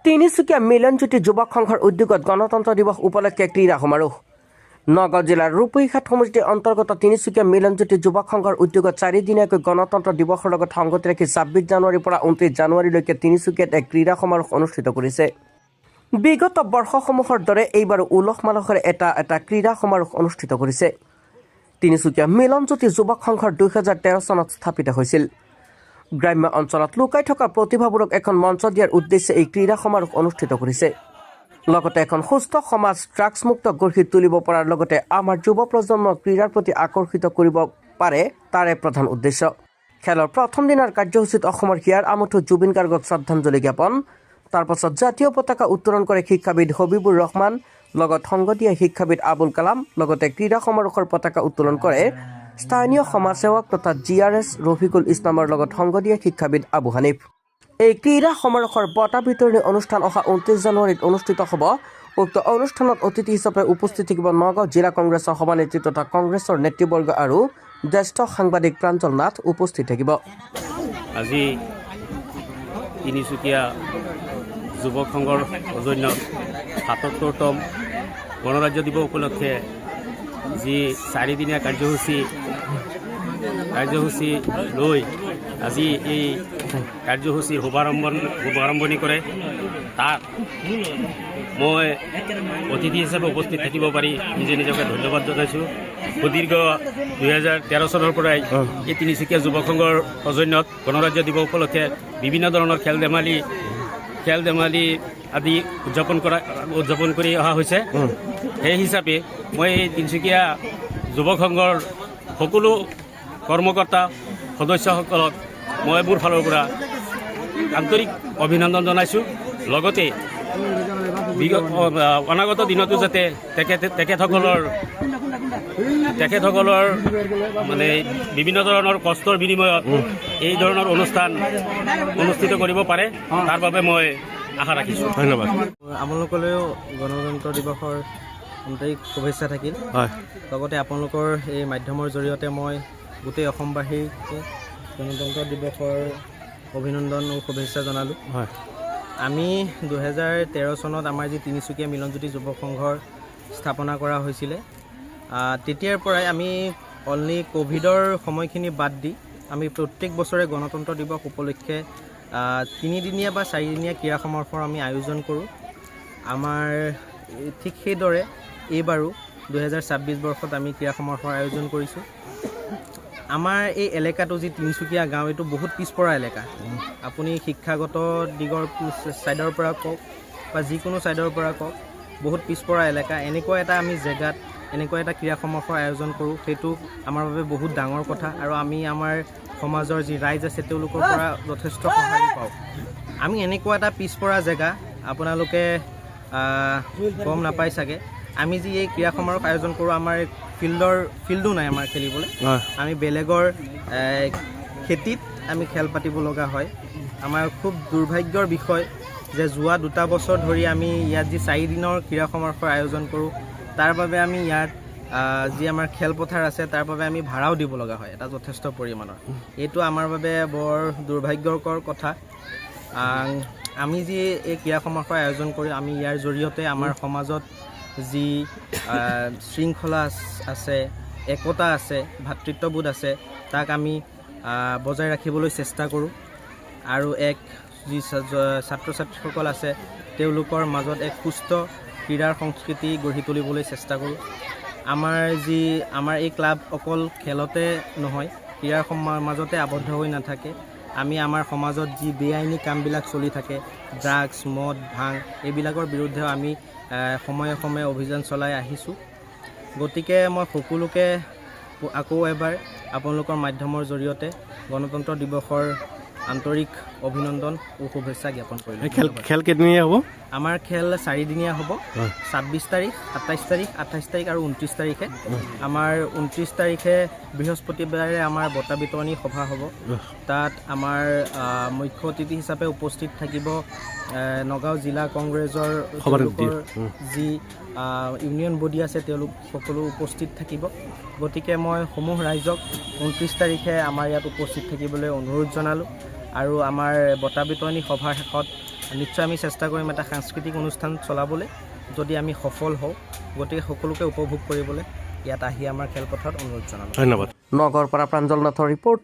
তিনিচুকীয়া মিলনজ্যোতি যুৱক সংঘৰ উদ্যোগত গণতন্ত্ৰ দিৱস উপলক্ষে ক্ৰীড়া সমাৰোহ। নগাঁও জিলাৰ ৰূপৈঘাট সমষ্টিৰ অন্তৰ্গত তিনিচুকীয়া মিলনজ্যোতি যুৱক সংঘৰ উদ্যোগত 4 দিনীয়াকৈ গণতন্ত্ৰ দিৱসৰ লগত সংগতি ৰাখি 26 জানুৱাৰীৰ পৰা 29 জানুৱাৰীলৈকে তিনিচুকীয়াত এক ক্ৰীড়া সমাৰোহ অনুষ্ঠিত কৰিছে। বিগত বৰ্ষসমূহৰ দৰে এইবাৰো উলহ মালহেৰে এটা ক্ৰীড়া সমাৰোহ অনুষ্ঠিত কৰিছে। তিনিচুকীয়া মিলনজ্যোতি যুৱক সংঘৰ 2013 চনত স্থাপিত হৈছিল। গ্ৰাম্য অঞ্চলত লুকাই থকা প্ৰতিভাবোৰক এখন মঞ্চ দিয়াৰ উদ্দেশ্যে এই ক্ৰীড়া সমাৰোহ অনুষ্ঠিত কৰিছে। লগতে এখন সুস্থ সমাজ ড্ৰাগছমুক্ত গঢ়ি তুলিব পৰাৰ লগতে আমাৰ যুৱ প্ৰজন্মক ক্ৰীড়াৰ প্ৰতি আকৰ্ষিত কৰিব পাৰে তাৰে প্ৰধান উদ্দেশ্য। খেলৰ প্ৰথম দিনাৰ কাৰ্যসূচীত অসমৰ হিয়াৰ আমঠু জুবিন গাৰ্গক শ্ৰদ্ধাঞ্জলি জ্ঞাপন, তাৰ পাছত জাতীয় পতাকা উত্তোলন কৰে শিক্ষাবিদ হবিবুৰ ৰহমান, লগত সংগ দিয়ে শিক্ষাবিদ আবুল কালাম। লগতে ক্ৰীড়া সমাৰোহৰ পতাকা উত্তোলন কৰে স্থানীয় সমাজসেৱক তথা GRS ৰফিকুল ইছলামৰ লগত সংগ দিয়ে শিক্ষাবিদ আবু হানিফ। এই ক্ৰীড়া সমাৰোহৰ বঁটা বিতৰণী অনুষ্ঠান অহা 29 জানুৱাৰীত অনুষ্ঠিত হ'ব। উক্ত অনুষ্ঠানত অতিথি হিচাপে উপস্থিত থাকিব নগাঁও জিলা কংগ্ৰেছৰ সভানেত্ৰী তথা কংগ্ৰেছৰ নেতৃবৰ্গ আৰু জ্যেষ্ঠ সাংবাদিক প্ৰাঞ্জল নাথ উপস্থিত থাকিব। আজি তিনিচুকীয়া যুৱক সংঘৰ সৌজন্যত ৭৭তম গণৰাজ্য দিৱস উপলক্ষে যি 4 দিনীয়া কাৰ্যসূচী লৈ আজি এই কাৰ্যসূচীৰ শুভাৰম্ভণি কৰে। তাত মই অতিথি হিচাপে উপস্থিত থাকিব পাৰি নিজকে ধন্যবাদ জনাইছোঁ। সুদীৰ্ঘ 2013 চনৰ পৰাই এই তিনিচুকীয়া যুৱক সংঘৰ সৌজন্যত গণৰাজ্য দিৱস উপলক্ষে বিভিন্ন ধৰণৰ খেল ধেমালি আদি উদযাপন কৰি অহা হৈছে। সেই হিচাপে মই এই তিনিচুকীয়া যুৱক সংঘৰ সকলো কৰ্মকৰ্তা সদস্যসকলক মই মোৰ ফালৰ পৰা আন্তৰিক অভিনন্দন জনাইছোঁ। লগতে অনাগত দিনতো যাতে তেখেতসকলৰ মানে বিভিন্ন ধৰণৰ কষ্টৰ বিনিময়ত এই ধৰণৰ অনুষ্ঠান অনুষ্ঠিত কৰিব পাৰে, তাৰ বাবে মই আশা ৰাখিছোঁ। ধন্যবাদ। আপোনালোকলৈও গণতন্ত্ৰ দিৱসৰ আন্তৰিক শুভেচ্ছা থাকিল। লগতে আপোনালোকৰ এই মাধ্যমৰ জৰিয়তে মই গোটেই অসমবাসীক গণতন্ত্ৰ দিৱসৰ অভিনন্দন আৰু শুভেচ্ছা জনালোঁ। আমি 2013 চনত আমাৰ যি তিনিচুকীয়া মিলনজ্যোতি যুৱক সংঘৰ স্থাপনা কৰা হৈছিলে, তেতিয়াৰ পৰাই আমি অনলি ক'ভিডৰ সময়খিনি বাদ দি আমি প্ৰত্যেক বছৰে গণতন্ত্ৰ দিৱস উপলক্ষে 3 দিনীয়া বা 4 দিনীয়া ক্ৰীড়া সমাৰোহৰ আমি আয়োজন কৰোঁ। আমাৰ ঠিক সেইদৰে এইবাৰো 2026 বৰ্ষত আমি ক্ৰীড়া সমাৰোহৰ আয়োজন কৰিছোঁ। আমাৰ এই এলেকাটো যি তিনিচুকীয়া গাঁও, এইটো বহুত পিছপৰা এলেকা। আপুনি শিক্ষাগত দিগৰ ছাইডৰ পৰা কওক বা যিকোনো ছাইডৰ পৰা কওক, বহুত পিছপৰা এলেকা। এনেকুৱা এটা আমি জেগাত এনেকুৱা এটা ক্ৰীড়া সমাৰোহৰ আয়োজন কৰোঁ, সেইটো আমাৰ বাবে বহুত ডাঙৰ কথা। আৰু আমি আমাৰ সমাজৰ যি ৰাইজ আছে তেওঁলোকৰ পৰা যথেষ্ট সঁহাৰি পাওঁ। আমি এনেকুৱা এটা পিছপৰা জেগা, আপোনালোকে গম নাপায় চাগে, আমি যি এই ক্ৰীড়া সমাৰোহ আয়োজন কৰোঁ, আমাৰ ফিল্ডো নাই আমাৰ খেলিবলৈ। আমি বেলেগৰ খেতিত আমি খেল পাতিব লগা হয়। আমাৰ খুব দুৰ্ভাগ্যৰ বিষয় যে যোৱা 2 বছৰ ধৰি আমি ইয়াত যি 4 দিনৰ ক্ৰীড়া সমাৰোহৰ আয়োজন কৰোঁ, তাৰ বাবে আমি ইয়াত যি আমাৰ খেলপথাৰ আছে তাৰ বাবে আমি ভাড়াও দিব লগা হয় এটা যথেষ্ট পৰিমাণৰ। এইটো আমাৰ বাবে বৰ দুৰ্ভাগ্যকৰ কথা। আমি যি এই ক্ৰীড়া সমাৰোহৰ আয়োজন কৰি আমি ইয়াৰ জৰিয়তে আমাৰ সমাজত যি শৃংখলা আছে, একতা আছে, ভাতৃত্ববোধ আছে, তাক আমি বজাই ৰাখিবলৈ চেষ্টা কৰোঁ। আৰু যি ছাত্ৰ ছাত্ৰীসকল আছে তেওঁলোকৰ মাজত এক সুস্থ ক্ৰীড়াৰ সংস্কৃতি গঢ়ি তুলিবলৈ চেষ্টা কৰোঁ। আমাৰ এই ক্লাব অকল খেলতে নহয়, ক্ৰীড়াৰ মাজতে আবদ্ধ হৈ নাথাকে। আমি আমাৰ সমাজত যি বেআইনী কামবিলাক চলি থাকে, ড্ৰাগছ, মদ, ভাং, এইবিলাকৰ বিৰুদ্ধেও আমি সময়ে সময়ে অভিযান চলাই আহিছোঁ। গতিকে মই সকলোকে আকৌ এবাৰ আপোনালোকৰ মাধ্যমৰ জৰিয়তে গণতন্ত্ৰ দিৱসৰ আন্তৰিক অভিনন্দন ও শুভেচ্ছা জ্ঞাপন কৰিলোঁ। খেল কেইদিনীয়া হ'ব? আমাৰ খেল 4 দিনীয়া হ'ব। 26 তাৰিখ, 27 তাৰিখ, 28 তাৰিখ আৰু 29 তাৰিখে। আমাৰ 29 তাৰিখে বৃহস্পতিবাৰে আমাৰ বঁটা বিতৰণী সভা হ'ব। তাত আমাৰ মুখ্য অতিথি হিচাপে উপস্থিত থাকিব নগাঁও জিলা কংগ্ৰেছৰ যি ইউনিয়ন বডি আছে তেওঁলোক সকলো উপস্থিত থাকিব। গতিকে মই সমূহ ৰাইজক 29 তাৰিখে আমাৰ ইয়াত উপস্থিত থাকিবলৈ অনুৰোধ জনালোঁ। আৰু আমাৰ বঁটা বিতৰণী সভাৰ শেষত নিশ্চয় আমি চেষ্টা কৰিম এটা সাংস্কৃতিক অনুষ্ঠান চলাবলৈ যদি আমি সফল হওঁ গতিকে সকলোকে উপভোগ কৰিবলৈ ইয়াত আহি আমাৰ খেলপথাৰত অনুৰোধ জনালোঁ ধন্যবাদ নগৰৰ পৰা প্ৰাঞ্জল নাথৰ ৰিপৰ্ট